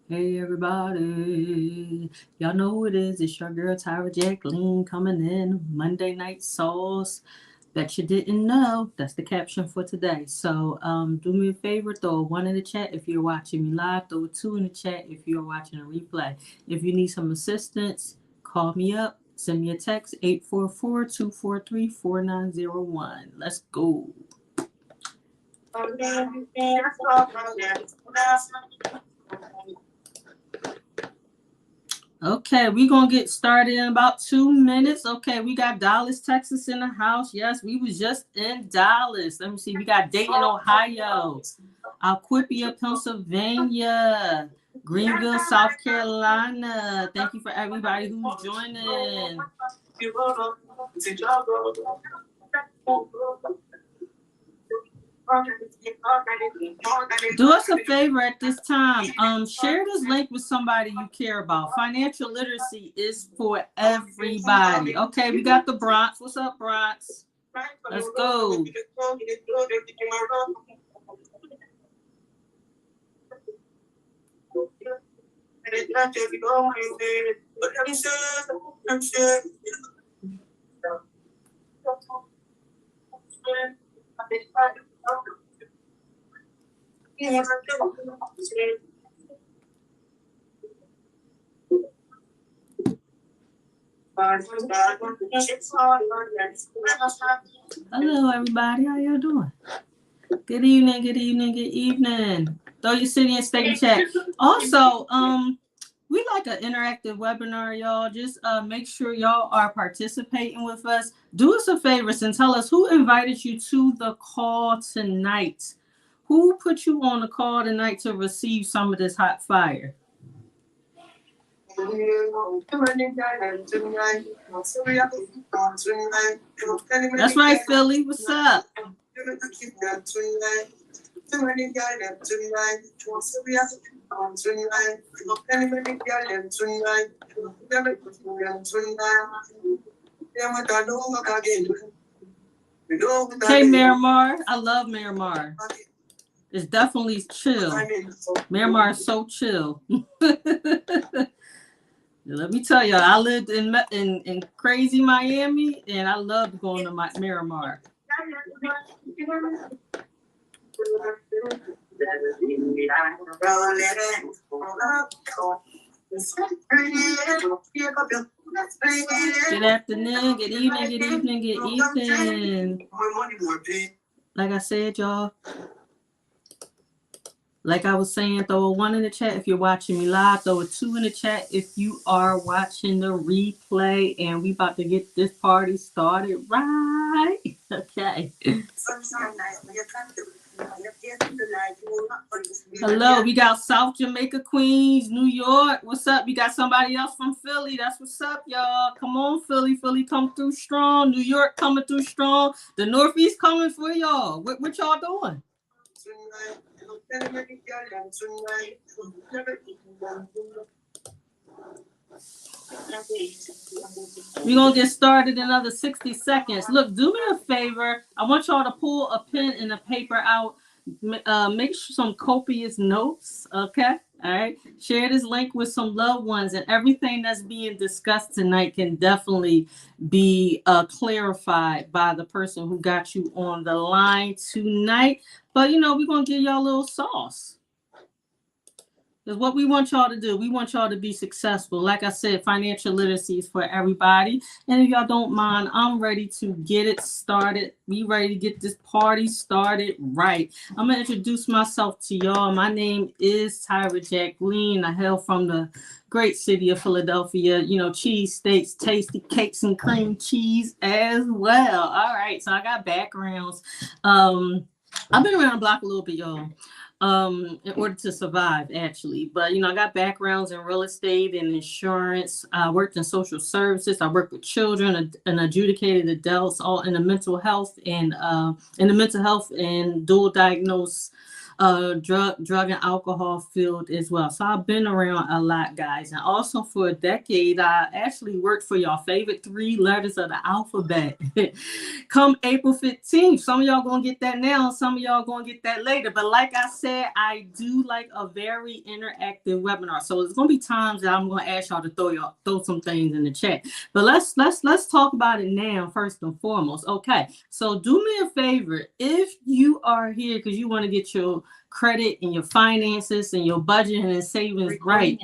Hey everybody, y'all know who it is. It's your girl Tyra Jacqueline coming in. Monday Night Sauce. Bet you didn't know. That's the caption for today. So do me a favor, throw a 1 in the chat if you're watching me live. Throw a 2 in the chat if you're watching a replay. If you need some assistance, call me up. Send me a text 844-243-4901. Let's go. Okay, we're gonna get started in about 2 minutes. Okay, we got Dallas, Texas in the house. Yes, we was just in Dallas. Let me see. We got Dayton, Ohio, Alquipia, Pennsylvania, Greenville, South Carolina. Thank you for everybody who's joining. Do us a favor at this time. Share this link with somebody you care about. Financial literacy is for everybody. Okay, we got the Bronx. What's up, Bronx? Let's go. Hello, everybody. How y'all doing? Good evening. Good evening. Good evening. Throw your city and state in chat. Also, we like an interactive webinar, y'all. Just make sure y'all are participating with us. Do us a favor and tell us who invited you to the call tonight. Who put you on the call tonight to receive some of this hot fire? That's right, Philly. What's up? Hey, Miramar. I love Miramar. It's definitely chill. Miramar is so chill. Let me tell you, I lived in crazy Miami, and I loved going to Miramar. Good afternoon, good evening, good evening, good evening. Like I said, y'all, like I was saying, throw a 1 in the chat if you're watching me live. Throw a 2 in the chat if you are watching the replay. And we about to get this party started, right? Okay. Hello, we got South Jamaica, Queens, New York. What's up? We got somebody else from Philly. That's what's up, y'all. Come on, Philly. Philly come through strong. New York coming through strong. The Northeast coming for y'all. What y'all doing? We're going to get started in another 60 seconds. Look, do me a favor. I want y'all to pull a pen and a paper out. Make some copious notes, okay? All right. Share this link with some loved ones, and everything that's being discussed tonight can definitely be clarified by the person who got you on the line tonight. But, we're going to give y'all a little sauce. Because what we want y'all to do, we want y'all to be successful. Like I said, financial literacy is for everybody. And if y'all don't mind, I'm ready to get it started. We ready to get this party started right. I'm going to introduce myself to y'all. My name is Tyra Jacqueline. I hail from the great city of Philadelphia. Cheese steaks, tasty cakes, and cream cheese as well. All right. So I got backgrounds. I've been around the block a little bit, y'all. In order to survive, actually. But, I got backgrounds in real estate and insurance. I worked in social services. I worked with children and adjudicated adults, all in the mental health and dual diagnosed drug and alcohol field as well. So I've been around a lot, guys. And also for a decade, I actually worked for your favorite 3 letters of the alphabet. Come April 15th. Some of y'all gonna get that now, some of y'all gonna get that later. But like I said, I do like a very interactive webinar. So there's gonna be times that I'm gonna ask y'all to throw some things in the chat. But let's talk about it now, first and foremost. Okay, so do me a favor. If you are here because you want to get your credit and your finances and your budget and savings right,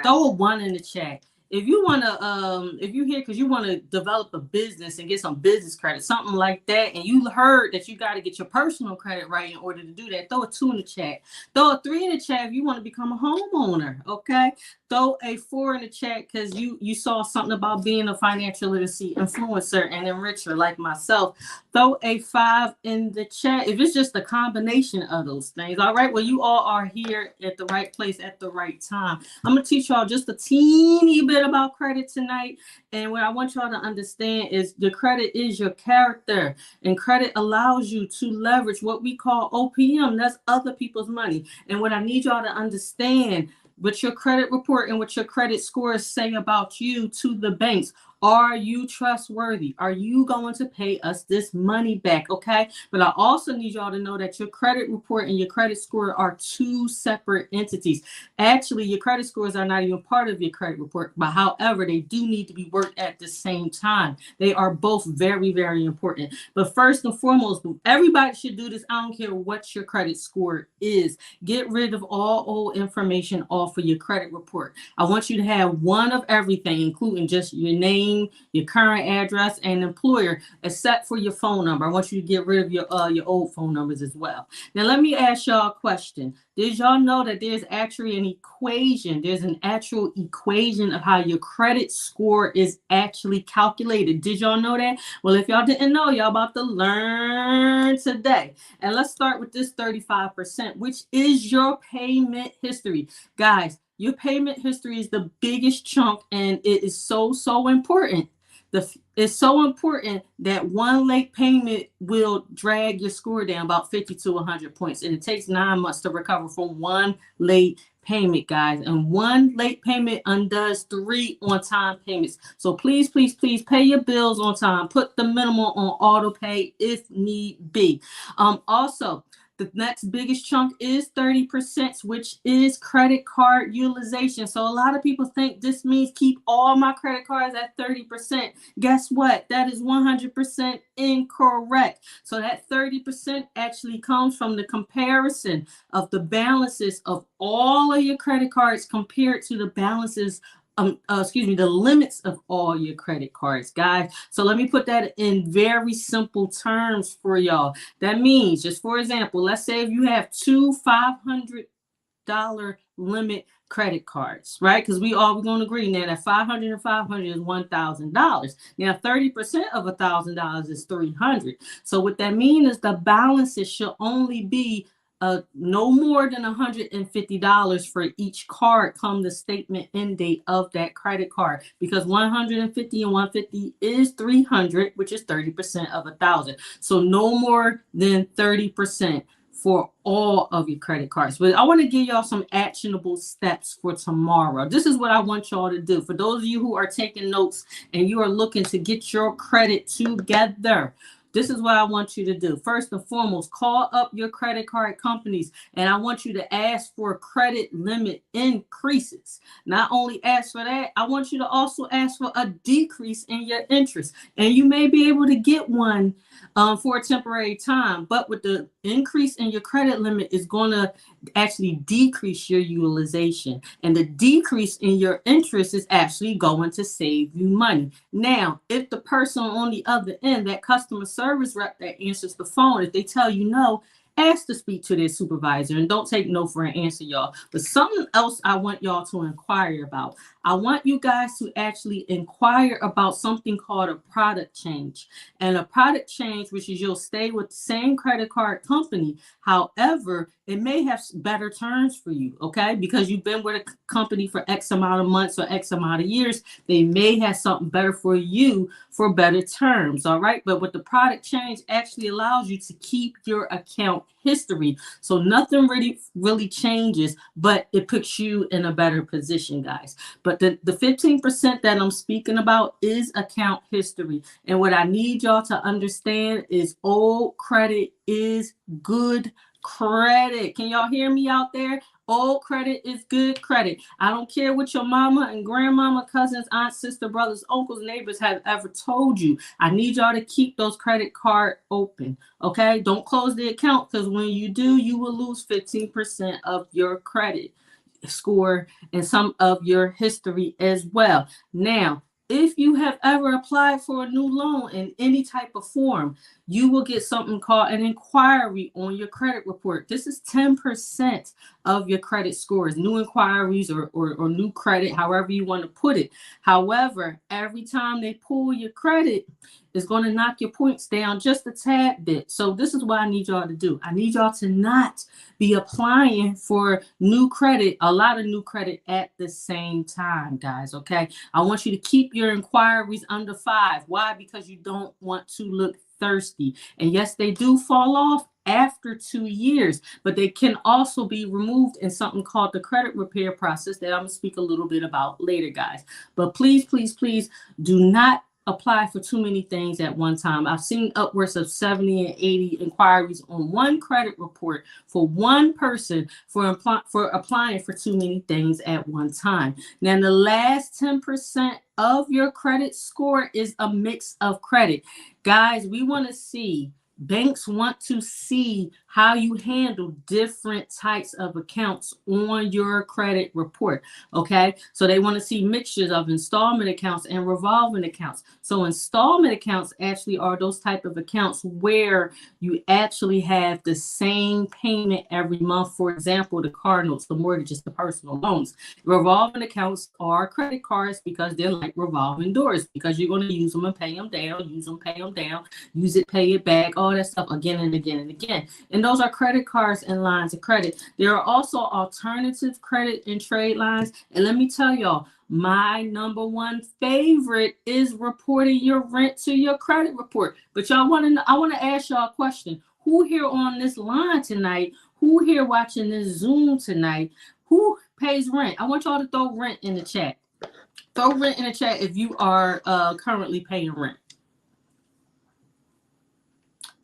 throw a 1 in the chat. If you want to, if you're here because you want to develop a business and get some business credit, something like that, and you heard that you got to get your personal credit right in order to do that, throw a 2 in the chat. Throw a 3 in the chat if you want to become a homeowner, okay? Throw a 4 in the chat because you saw something about being a financial literacy influencer and enricher like myself. Throw a 5 in the chat if it's just a combination of those things. All right, well, you all are here at the right place at the right time. I'm going to teach y'all just a teeny bit about credit tonight. And what I want y'all to understand is the credit is your character, and credit allows you to leverage what we call OPM. That's other people's money. And what I need y'all to understand, what your credit report and what your credit scores say about you to the banks. Are you trustworthy? Are you going to pay us this money back? Okay. But I also need y'all to know that your credit report and your credit score are 2 separate entities. Actually, your credit scores are not even part of your credit report, but however, they do need to be worked at the same time. They are both very, very important. But first and foremost, everybody should do this. I don't care what your credit score is. Get rid of all old information off of your credit report. I want you to have 1 of everything, including just your name, your current address, and employer, except for your phone number. I want you to get rid of your old phone numbers as well. Now, let me ask y'all a question. Did y'all know that there's actually an equation? There's an actual equation of how your credit score is actually calculated. Did y'all know that? Well, if y'all didn't know, y'all about to learn today. And let's start with this 35%, which is your payment history. Guys, your payment history is the biggest chunk, and it is so important. It's so important that 1 late payment will drag your score down about 50 to 100 points. And it takes 9 months to recover from 1 late payment, guys. And 1 late payment undoes 3 on-time payments. So please, please, please pay your bills on time. Put the minimum on auto pay if need be. Also, the next biggest chunk is 30%, which is credit card utilization. So a lot of people think this means keep all my credit cards at 30%. Guess what? That is 100% incorrect. So that 30% actually comes from the comparison of the balances of all of your credit cards compared to the balances the limits of all your credit cards, guys. So let me put that in very simple terms for y'all. That means, just for example, let's say if you have 2 $500 limit credit cards, right? Because we're going to agree now that 500 and 500 is $1,000. Now 30% of $1,000 is $300. So what that means is the balances should only be no more than $150 for each card come the statement end date of that credit card, because 150 and 150 is 300, which is 30% of 1,000. So no more than 30% for all of your credit cards. But I want to give y'all some actionable steps for tomorrow. This is what I want y'all to do. For those of you who are taking notes and you are looking to get your credit together, this is what I want you to do. First and foremost, call up your credit card companies, and I want you to ask for credit limit increases. Not only ask for that, I want you to also ask for a decrease in your interest. And you may be able to get one for a temporary time, but with the increase in your credit limit is going to actually decrease your utilization, and the decrease in your interest is actually going to save you money. Now, if the person on the other end, that customer service rep that answers the phone, if they tell you no, ask to speak to their supervisor, and don't take no for an answer, y'all. But something else I want y'all to inquire about. I want you guys to actually inquire about something called a product change. And a product change, which is you'll stay with the same credit card company. However, it may have better terms for you, okay? Because you've been with a company for X amount of months or X amount of years. They may have something better for you for better terms, all right? But what the product change actually allows you to keep your account history. So nothing really changes, but it puts you in a better position, guys. But the 15% that I'm speaking about is account history. And what I need y'all to understand is old credit is good credit. Can y'all hear me out there? Old credit is good credit. I don't care what your mama and grandmama, cousins, aunts, sister, brothers, uncles, neighbors have ever told you. I need y'all to keep those credit cards open. Okay? Don't close the account, because when you do, you will lose 15% of your credit score and some of your history as well. Now, if you have ever applied for a new loan in any type of form, you will get something called an inquiry on your credit report. This is 10% of your credit scores, new inquiries or new credit, however you want to put it. However, every time they pull your credit, it's going to knock your points down just a tad bit. So this is what I need y'all to do. I need y'all to not be applying for new credit, a lot of new credit at the same time, guys, okay? I want you to keep your inquiries under 5. Why? Because you don't want to look thirsty. And yes, they do fall off after 2 years, but they can also be removed in something called the credit repair process that I'm going to speak a little bit about later, guys. But please, please, please do not apply for too many things at one time. I've seen upwards of 70 and 80 inquiries on one credit report for one person for applying for too many things at one time. Now, the last 10% of your credit score is a mix of credit. Guys, we want to see, banks want to see how you handle different types of accounts on your credit report, okay? So they want to see mixtures of installment accounts and revolving accounts. So installment accounts actually are those type of accounts where you actually have the same payment every month. For example, the car notes, the mortgages, the personal loans. Revolving accounts are credit cards because they're like revolving doors, because you're going to use them and pay them down, use them, pay them down, use it, pay it back, all that stuff again and again and again. And those are credit cards and lines of credit. There are also alternative credit and trade lines. And let me tell y'all, my number one favorite is reporting your rent to your credit report. But y'all want to know, I want to ask y'all a question. Who here on this line tonight, who here watching this Zoom tonight, who pays rent? I want y'all to throw rent in the chat. Throw rent in the chat if you are currently paying rent.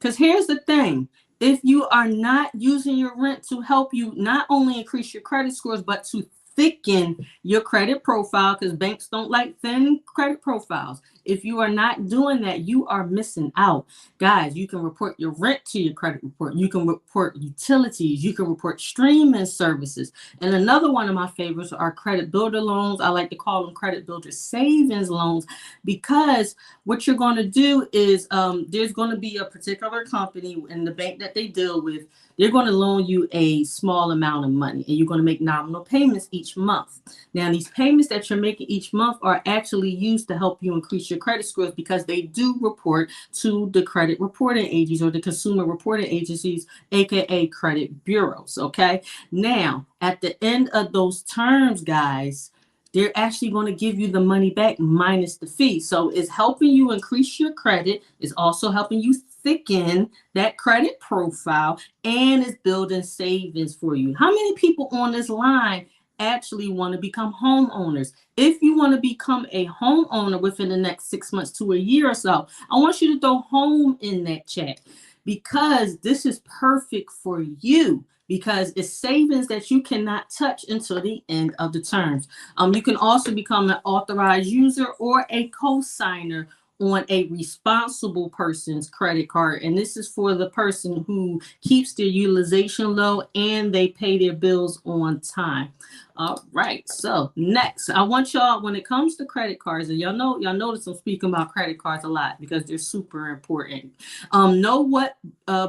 Because here's the thing. If you are not using your rent to help you not only increase your credit scores, but to thicken your credit profile, because banks don't like thin credit profiles. If you are not doing that, you are missing out. Guys, you can report your rent to your credit report. You can report utilities. You can report streaming services. And another one of my favorites are credit builder loans. I like to call them credit builder savings loans, because what you're going to do is there's going to be a particular company in the bank that they deal with. They're going to loan you a small amount of money, and you're going to make nominal payments each month. Now, these payments that you're making each month are actually used to help you increase your credit scores, because they do report to the credit reporting agencies or the consumer reporting agencies, aka credit bureaus. Okay. Now, at the end of those terms, guys, they're actually going to give you the money back minus the fee. So it's helping you increase your credit. It's also helping you thicken that credit profile, and it's building savings for you. How many people on this line actually want to become homeowners? If you want to become a homeowner within the next 6 months to a year or so, I want you to throw home in that chat, because this is perfect for you, because it's savings that you cannot touch until the end of the terms. You can also become an authorized user or a co-signer on a responsible person's credit card. And this is for the person who keeps their utilization low and they pay their bills on time. All right. So next, I want y'all, when it comes to credit cards, and y'all notice I'm speaking about credit cards a lot because they're super important. Know what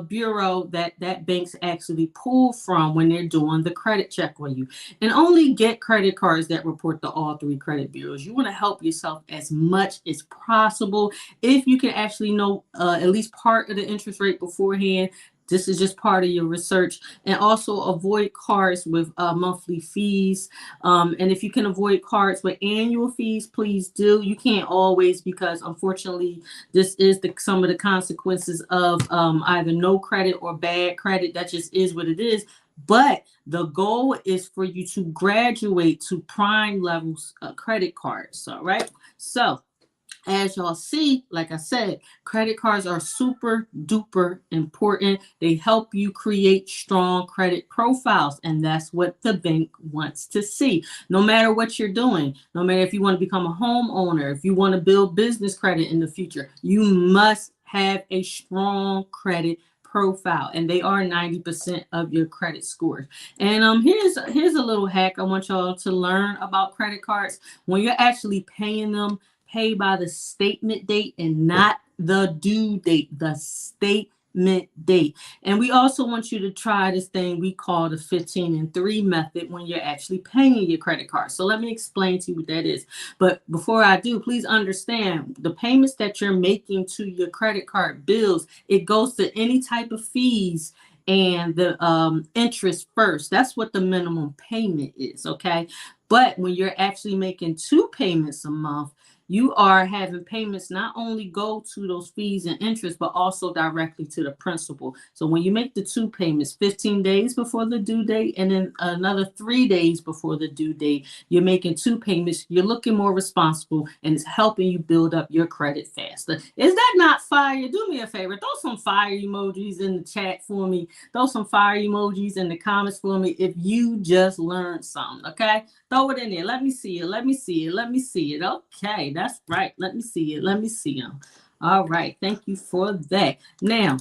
bureau that banks actually pull from when they're doing the credit check on you, and only get credit cards that report to all 3 credit bureaus. You want to help yourself as much as possible. If you can actually know at least part of the interest rate beforehand, This is just part of your research. And also avoid cards with monthly fees. And if you can avoid cards with annual fees, please do. You can't always, because unfortunately, this is some of the consequences of either no credit or bad credit. That just is what it is. But the goal is for you to graduate to prime levels credit cards. All right. So as y'all see, like I said, credit cards are super duper important. They help you create strong credit profiles, and that's what the bank wants to see. No matter what you're doing, no matter if you want to become a homeowner, if you want to build business credit in the future, you must have a strong credit profile, and they are 90% of your credit scores. And here's a little hack I want y'all to learn about credit cards. When you're actually paying them, pay by the statement date and not the due date, the statement date. And we also want you to try this thing we call the 15 and 3 method when you're actually paying your credit card. So let me explain to you what that is. But before I do, please understand the payments that you're making to your credit card bills, it goes to any type of fees and the interest first. That's what the minimum payment is, okay? But when you're actually making 2 payments a month, you are having payments not only go to those fees and interest, but also directly to the principal. So when you make the 2 payments 15 days before the due date and then another 3 days before the due date, you're making 2 payments. You're looking more responsible, and it's helping you build up your credit faster. Is that not fire? Do me a favor. Throw some fire emojis in the chat for me. Throw some fire emojis in the comments for me if you just learned something, okay? Throw it in there. Let me see it. Let me see it. Let me see it. Okay, that's right. Let me see it. Let me see them. All right. Thank you for that. Now,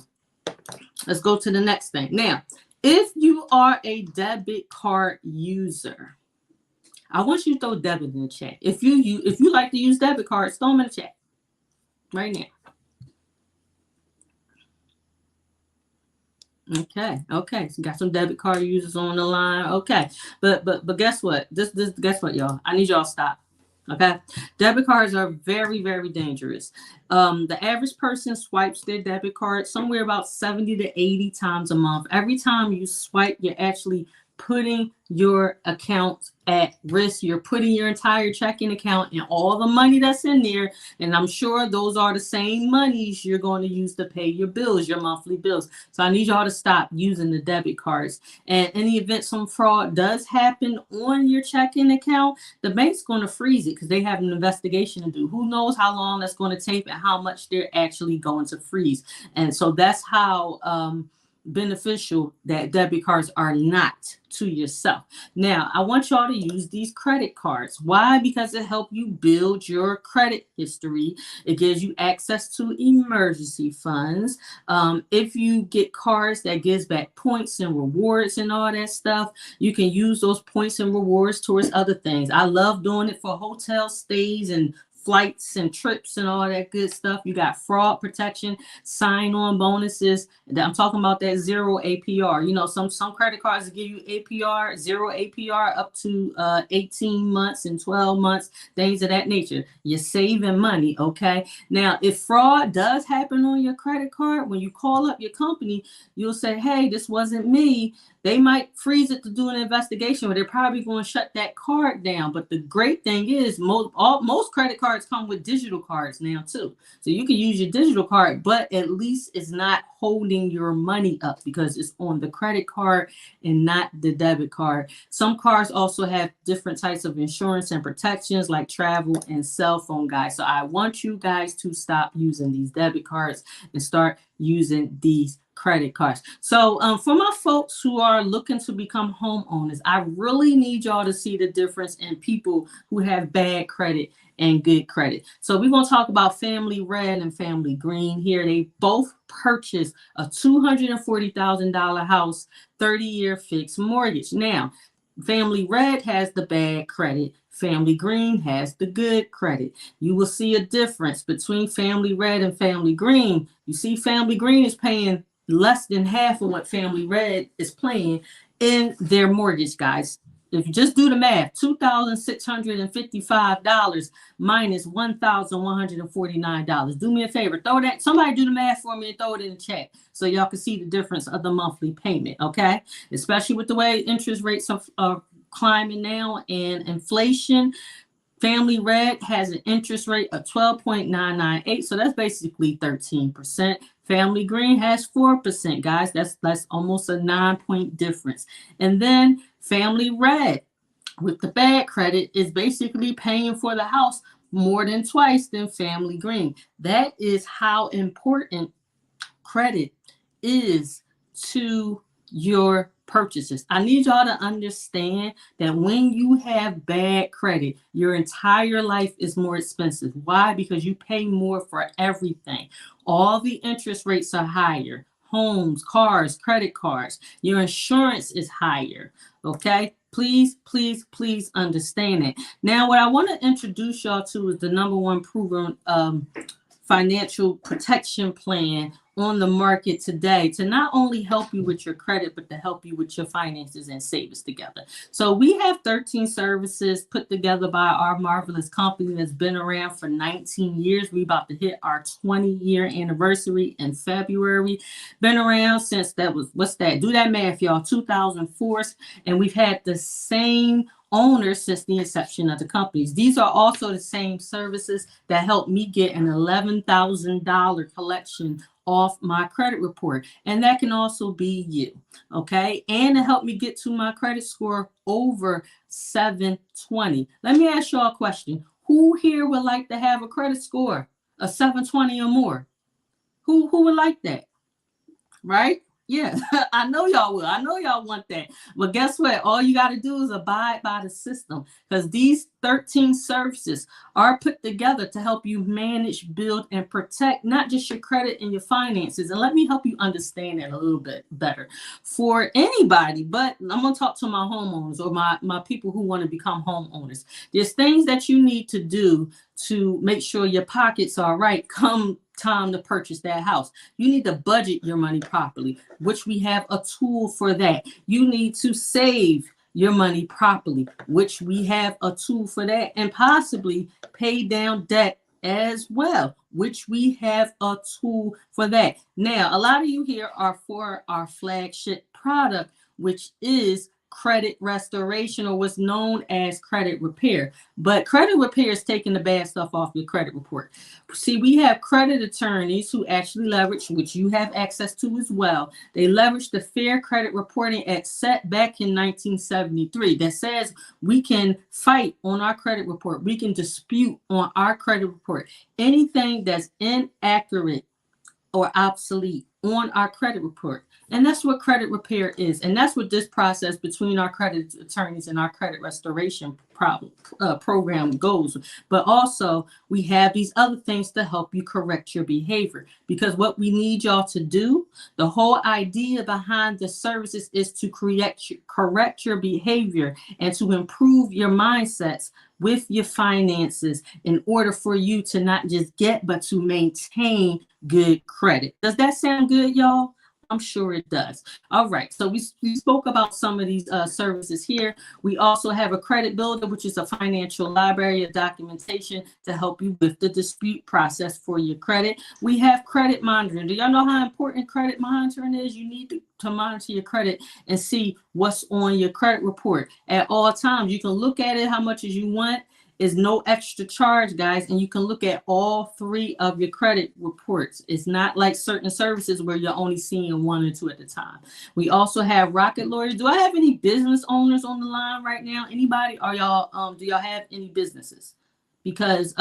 let's go to the next thing. Now, if you are a debit card user, I want you to throw debit in the chat. If you like to use debit cards, throw them in the chat right now. Okay. So got some debit card users on the line. Okay. But guess what? Guess what, y'all? I need y'all to stop. Okay. Debit cards are very, very dangerous. The average person swipes their debit card somewhere about 70 to 80 times a month. Every time you swipe, you're actually putting your account at risk. You're putting your entire checking account and all the money that's in there. And I'm sure those are the same monies you're going to use to pay your bills, your monthly bills. So I need y'all to stop using the debit cards. And in the event some fraud does happen on your checking account, the bank's going to freeze it because they have an investigation to do. Who knows how long that's going to take and how much they're actually going to freeze. And so that's how beneficial that debit cards are not to yourself. Now, I want y'all to use these credit cards. Why? Because it helps you build your credit history. It gives you access to emergency funds. If you get cards that gives back points and rewards and all that stuff, you can use those points and rewards towards other things. I love doing it for hotel stays and flights and trips and all that good stuff. You got fraud protection, sign-on bonuses. I'm talking about that 0 APR. You know, some credit cards give you APR, 0 APR up to 18 months and 12 months, things of that nature. You're saving money, okay? Now, if fraud does happen on your credit card, when you call up your company, you'll say, hey, this wasn't me. They might freeze it to do an investigation, or they're probably going to shut that card down. But the great thing is most credit cards come with digital cards now too. So you can use your digital card, but at least it's not holding your money up because it's on the credit card and not the debit card. Some cards also have different types of insurance and protections like travel and cell phone, guys. So I want you guys to stop using these debit cards and start using these credit cards. So for my folks who are looking to become homeowners, I really need y'all to see the difference in people who have bad credit and good credit. So we're going to talk about Family Red and Family Green here. They both purchased a $240,000 house, 30-year fixed mortgage. Now, Family Red has the bad credit. Family Green has the good credit. You will see a difference between Family Red and Family Green. You see, Family Green is paying less than half of what Family Red is paying in their mortgage, guys. if you just do the math, $2,655 minus $1,149. Do me a favor, throw that. Somebody do the math for me and throw it in the chat so y'all can see the difference of the monthly payment. Okay, especially with the way interest rates are climbing now and inflation. Family Red has an interest rate of 12.998, so that's basically 13%. Family Green has 4%, guys. That's almost a 9-point difference. And then Family Red with the bad credit is basically paying for the house more than twice than Family Green. That is how important credit is to your purchases. I need y'all to understand that when you have bad credit, your entire life is more expensive. Why? Because you pay more for everything. All the interest rates are higher. Homes, cars, credit cards. Your insurance is higher. Okay? Please, please, please understand it. Now, what I want to introduce y'all to is the number one proven financial protection plan on the market today to not only help you with your credit, but to help you with your finances and savings together. So we have 13 services put together by our marvelous company that's been around for 19 years. We about to hit our 20-year anniversary in February. Been around since that was, what's that? Do that math, y'all, 2004. And we've had the same owners since the inception of the companies. These are also the same services that helped me get an $11,000 collection off my credit report. And that can also be you. Okay. And it helped me get to my credit score over 720. Let me ask y'all a question. Who here would like to have a credit score of 720 or more? Who would like that? Right? Yeah, I know y'all will. I know y'all want that. But guess what? All you got to do is abide by the system, because these 13 services are put together to help you manage, build, and protect not just your credit and your finances. And let me help you understand that a little bit better. For anybody, but I'm going to talk to my homeowners or my people who want to become homeowners. There's things that you need to do to make sure your pockets are right come time to purchase that house. You need to budget your money properly, which we have a tool for that. You need to save your money properly, which we have a tool for that, and possibly pay down debt as well, which we have a tool for that. Now, a lot of you here are for our flagship product, which is credit restoration, or what's known as credit repair. But credit repair is taking the bad stuff off your credit report. See, we have credit attorneys who actually leverage, which you have access to as well. They leverage the Fair Credit Reporting Act set back in 1973 that says we can fight on our credit report. We can dispute on our credit report anything that's inaccurate or obsolete on our credit report. And that's what credit repair is. And that's what this process between our credit attorneys and our credit restoration program goes. But also, we have these other things to help you correct your behavior. Because what we need y'all to do, the whole idea behind the services is to correct your behavior and to improve your mindsets with your finances in order for you to not just get, but to maintain good credit. Does that sound good, y'all? I'm sure it does. All right. So we spoke about some of these services here. We also have a credit builder, which is a financial library of documentation to help you with the dispute process for your credit. We have credit monitoring. Do y'all know how important credit monitoring is? You need to monitor your credit and see what's on your credit report at all times. You can look at it how much as you want. Is no extra charge, guys, and you can look at all 3 of your credit reports. It's not like certain services where you're only seeing 1 or 2 at a time. We also have Rocket Lawyers. Do I have any business owners on the line right now? Anybody? Are y'all do y'all have any businesses? Because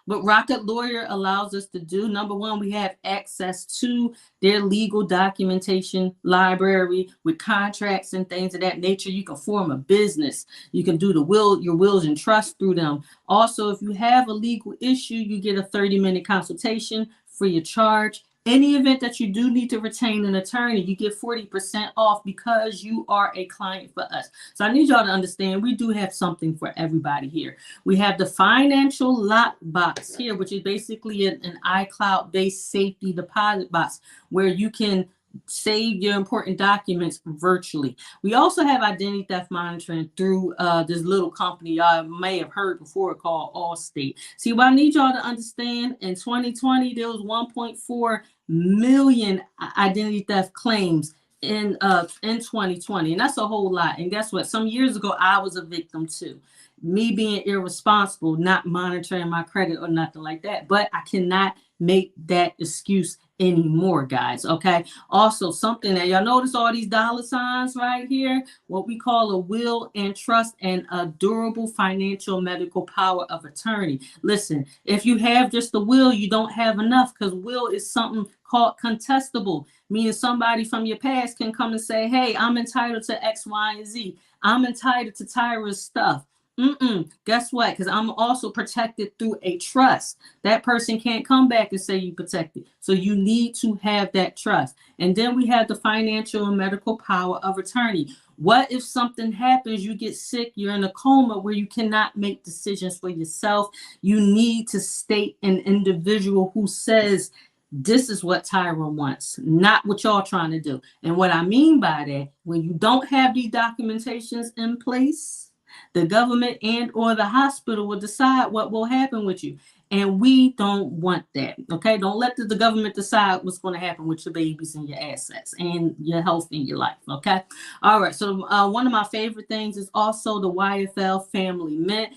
what Rocket Lawyer allows us to do, number one, we have access to their legal documentation library with contracts and things of that nature. You can form a business. You can do your wills and trusts through them. Also, if you have a legal issue, you get a 30-minute consultation free of charge. Any event that you do need to retain an attorney, you get 40% off because you are a client for us. So I need y'all to understand we do have something for everybody here. We have the financial lockbox here, which is basically an iCloud-based safety deposit box where you can save your important documents virtually. We also have identity theft monitoring through this little company y'all may have heard before called Allstate. See, what I need y'all to understand, in 2020, there was 1.4 million identity theft claims in 2020, and that's a whole lot. And guess what? Some years ago, I was a victim too. Me being irresponsible, not monitoring my credit or nothing like that. But I cannot make that excuse anymore, guys. Okay. Also, something that y'all notice all these dollar signs right here, what we call a will and trust and a durable financial medical power of attorney. Listen, if you have just the will, you don't have enough, because will is something called contestable, meaning somebody from your past can come and say, hey, I'm entitled to X, Y, and Z. I'm entitled to Tyra's stuff. Guess what? Because I'm also protected through a trust. That person can't come back and say you protected. So you need to have that trust. And then we have the financial and medical power of attorney. What if something happens, you get sick, you're in a coma where you cannot make decisions for yourself? You need to state an individual who says, this is what Tyra wants, not what y'all trying to do. And what I mean by that, when you don't have these documentations in place, the government and or the hospital will decide what will happen with you. And we don't want that. Okay. Don't let the government decide what's going to happen with your babies and your assets and your health in your life. Okay. All right. So one of my favorite things is also the YFL Family Mint,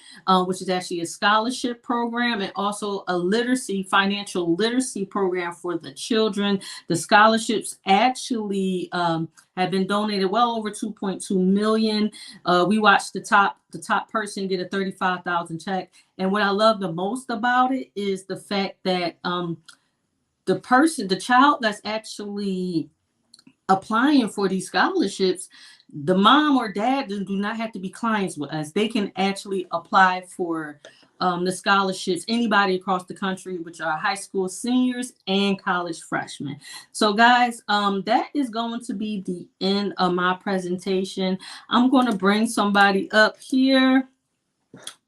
which is actually a scholarship program and also a financial literacy program for the children. The scholarships actually have been donated well over 2.2 million. We watched the top person get a 35,000 check. And what I love the most about it is the fact that the child that's actually applying for these scholarships, the mom or dad do not have to be clients with us. They can actually apply for the scholarships, anybody across the country, which are high school seniors and college freshmen. So guys, that is going to be the end of my presentation. I'm going to bring somebody up here.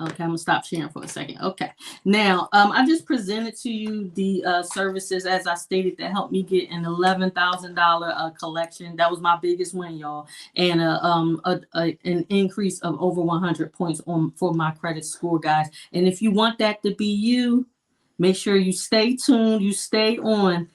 Okay, I'm gonna stop sharing for a second. Okay, now I just presented to you the services, as I stated, that helped me get an $11,000 collection. That was my biggest win, y'all, and an increase of over 100 points for my credit score, guys. And if you want that to be you, make sure you stay tuned, you stay on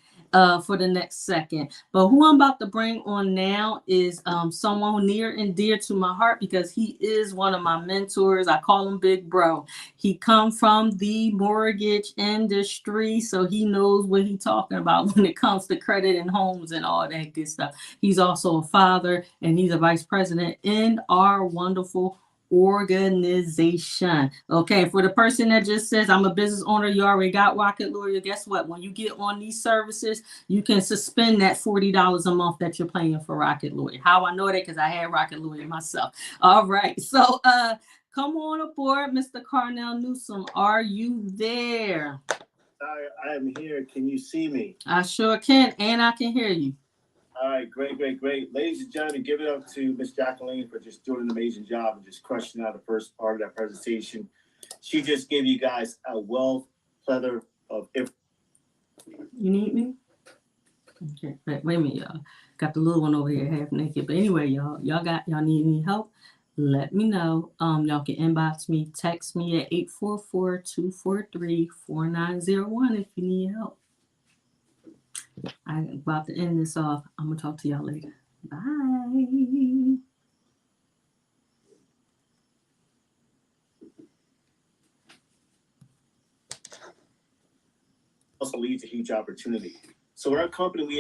for the next second. But who I'm about to bring on now is someone near and dear to my heart, because he is one of my mentors. I call him Big Bro. He come from the mortgage industry, so he knows what he's talking about when it comes to credit and homes and all that good stuff. He's also a father, and he's a vice president in our wonderful organization. Okay, for the person that just says I'm a business owner, you already got Rocket Lawyer. Guess what? When you get on these services, you can suspend that $40 a month that you're paying for Rocket Lawyer. How I know that? Because I had Rocket Lawyer myself. All right, so come on aboard, Mr. Carnell Newsom. Are you there? I am here. Can you see me? I sure can, and I can hear you. All right, great. Ladies and gentlemen, give it up to Miss Jacqueline for just doing an amazing job and just crushing out the first part of that presentation. She just gave you guys a wealth plethora of information. You need me? Okay, wait a minute, y'all. Got the little one over here half naked. But anyway, y'all need any help? Let me know. Y'all can inbox me, text me at 844-243-4901 if you need help. I'm about to end this off. I'm gonna talk to y'all later. Bye. Also leads a huge opportunity. So at our company, we have